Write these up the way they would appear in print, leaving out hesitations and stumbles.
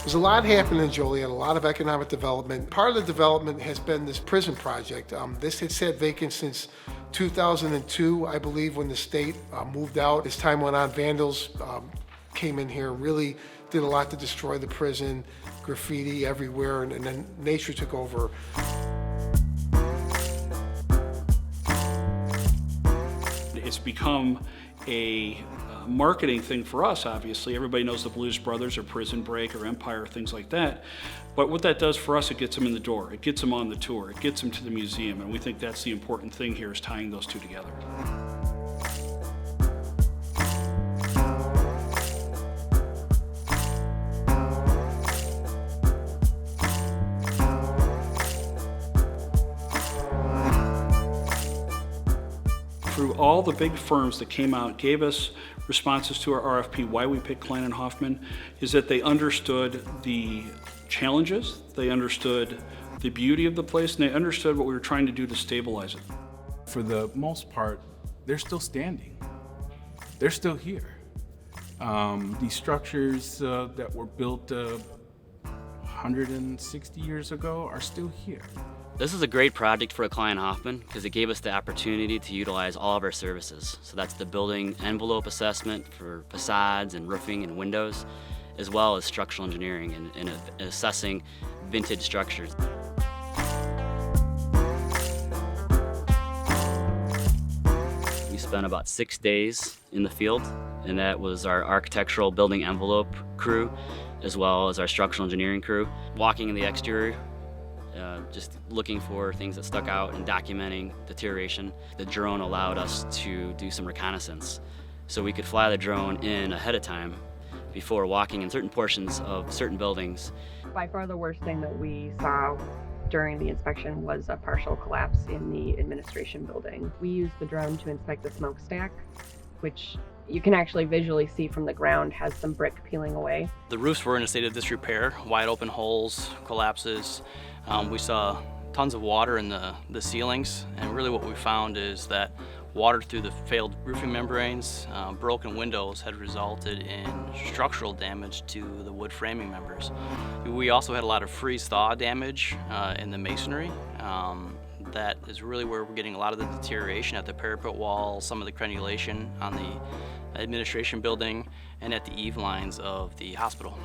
There's a lot happening in Joliet, a lot of economic development. Part of the development has been this prison project. This had sat vacant since 2002, I believe, when the state moved out. As time went on, vandals came in here, really did a lot to destroy the prison, graffiti everywhere, and then nature took over. It's become a marketing thing for us, obviously. Everybody knows the Blues Brothers or Prison Break or Empire, things like that. But what that does for us, it gets them in the door. It gets them on the tour. It gets them to the museum. And we think that's the important thing here, is tying those two together. Through all the big firms that came out, gave us responses to our RFP, why we picked Klein Hoffman, is that they understood the challenges, they understood the beauty of the place, and they understood what we were trying to do to stabilize it. For the most part, they're still standing. They're still here. These structures that were built 160 years ago are still here. This is a great project for Klein Hoffman because it gave us the opportunity to utilize all of our services. So that's the building envelope assessment for facades and roofing and windows, as well as structural engineering and assessing vintage structures. We spent about 6 days in the field, and that was our architectural building envelope crew, as well as our structural engineering crew. Walking in the exterior, just looking for things that stuck out and documenting deterioration. The drone allowed us to do some reconnaissance. So we could fly the drone in ahead of time before walking in certain portions of certain buildings. By far the worst thing that we saw during the inspection was a partial collapse in the administration building. We used the drone to inspect the smokestack, which you can actually visually see from the ground has some brick peeling away. The roofs were in a state of disrepair, wide open holes, collapses. We saw tons of water in the ceilings, and really what we found is that water through the failed roofing membranes, broken windows had resulted in structural damage to the wood framing members. We also had a lot of freeze-thaw damage in the masonry. That is really where we're getting a lot of the deterioration at the parapet wall, some of the crenulation on the administration building, and at the eave lines of the hospital.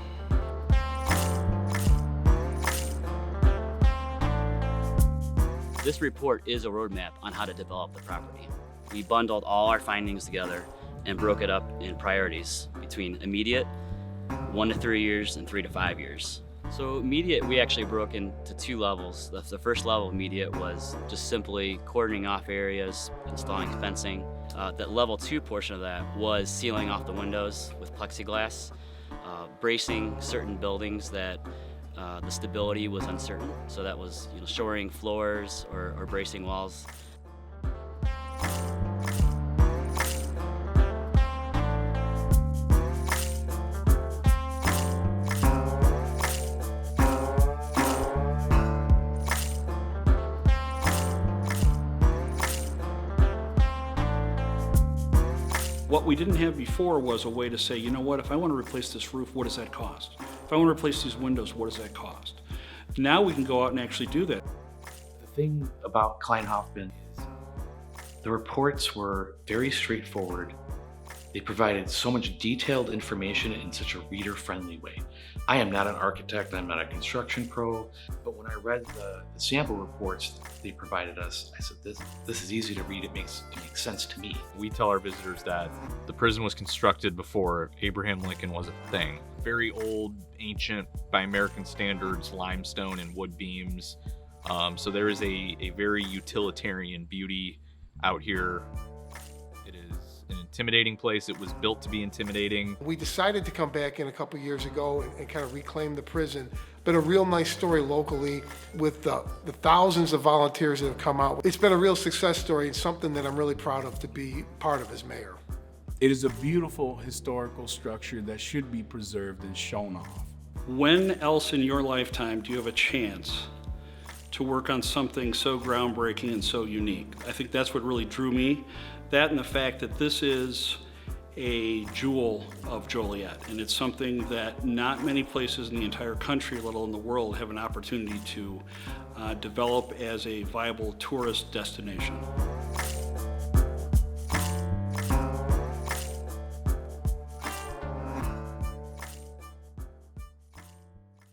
This report is a roadmap on how to develop the property. We bundled all our findings together and broke it up in priorities between immediate, 1 to 3 years, and 3 to 5 years. So immediate, we actually broke into 2 levels. The first level of immediate was just simply cordoning off areas, installing fencing. That level 2 portion of that was sealing off the windows with plexiglass, bracing certain buildings that the stability was uncertain. So that was shoring floors or bracing walls. What we didn't have before was a way to say, you know what, if I want to replace this roof, what does that cost? If I want to replace these windows, what does that cost? Now we can go out and actually do that. The thing about Klein Hoffman is the reports were very straightforward. They provided so much detailed information in such a reader-friendly way. I am not an architect, I'm not a construction pro, but when I read the sample reports they provided us, I said, this is easy to read, it makes sense to me. We tell our visitors that the prison was constructed before Abraham Lincoln was a thing. Very old, ancient, by American standards, limestone and wood beams. So there is a very utilitarian beauty out here. It is an intimidating place. It was built to be intimidating. We decided to come back in a couple years ago and kind of reclaim the prison. Been a real nice story locally with the thousands of volunteers that have come out. It's been a real success story and something that I'm really proud of to be part of as mayor. It is a beautiful historical structure that should be preserved and shown off. When else in your lifetime do you have a chance to work on something so groundbreaking and so unique? I think that's what really drew me. That and the fact that this is a jewel of Joliet, and it's something that not many places in the entire country, let alone the world, have an opportunity to develop as a viable tourist destination.